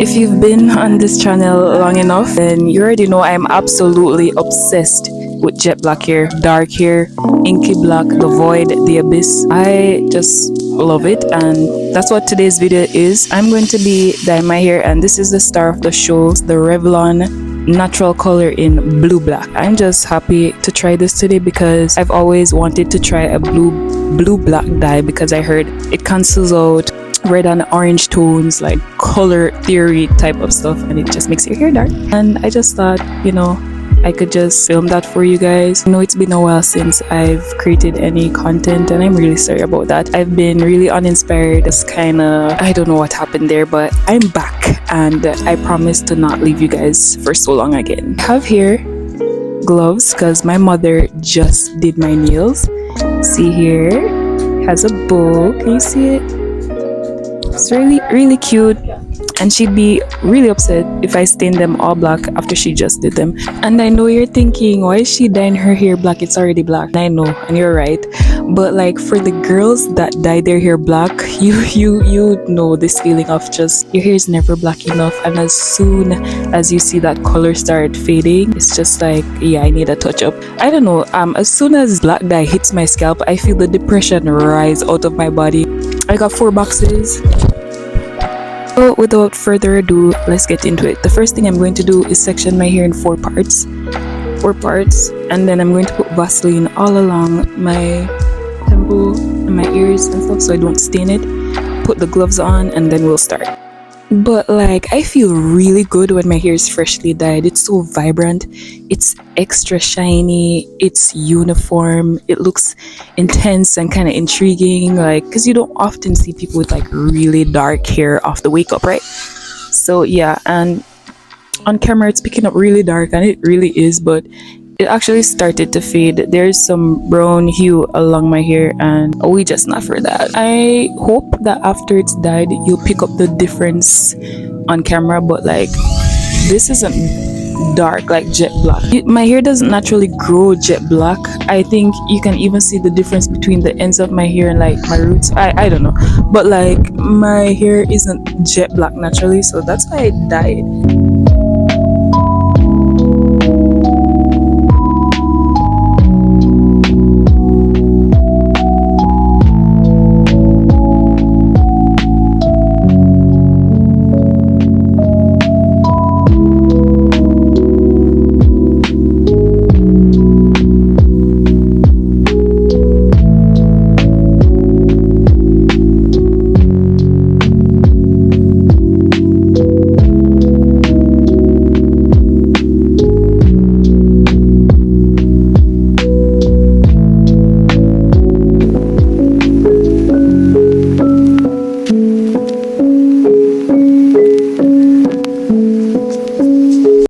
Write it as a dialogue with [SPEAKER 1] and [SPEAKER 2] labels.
[SPEAKER 1] If you've been on this channel long enough, then you already know I'm absolutely obsessed with jet black hair, dark hair, inky black, the void, the abyss. I just love it, and that's what today's video is. I'm going to be dyeing my hair, and this is the star of the show, the Revlon natural color in blue black. I'm just happy to try this today because I've always wanted to try a blue black dye because I heard it cancels out red and orange tones, like color theory type of stuff, and it just makes your hair dark. And I just thought, I could just film that for you guys. I know it's been a while since I've created any content, and I'm really sorry about that. I've been really uninspired. It's kind of, I don't know what happened there, but I'm back, and I promise to not leave you guys for so long again. I have here gloves because my mother just did my nails. See here, has a bow. Can you see it? It's really cute, and she'd be really upset if I stained them all black after she just did them. And I know you're thinking, why is she dyeing her hair black? It's already black. And I know, and you're right, but like for the girls that dye their hair black, you know this feeling of just your hair is never black enough, and as soon as you see that color start fading, it's just like, yeah, I need a touch up. I don't know, as soon as black dye hits my scalp, I feel the depression rise out of my body. I got 4 boxes. So without further ado, let's get into it. The first thing I'm going to do is section my hair in 4 parts, and then I'm going to put Vaseline all along my temple and my ears and stuff so I don't stain it. Put the gloves on, and then we'll start. But like, I feel really good when my hair is freshly dyed. It's so vibrant, it's extra shiny, it's uniform, it looks intense and kind of intriguing, like, because you don't often see people with like really dark hair off the wake up, right? So yeah, and on camera it's picking up really dark, and it really is, but it actually started to fade. There's some brown hue along my hair, and we just not for that. I hope that after it's dyed you'll pick up the difference on camera, but like, this isn't dark like jet black. My hair doesn't naturally grow jet black. I think you can even see the difference between the ends of my hair and like my roots. I don't know, but like my hair isn't jet black naturally, so that's why I dyed.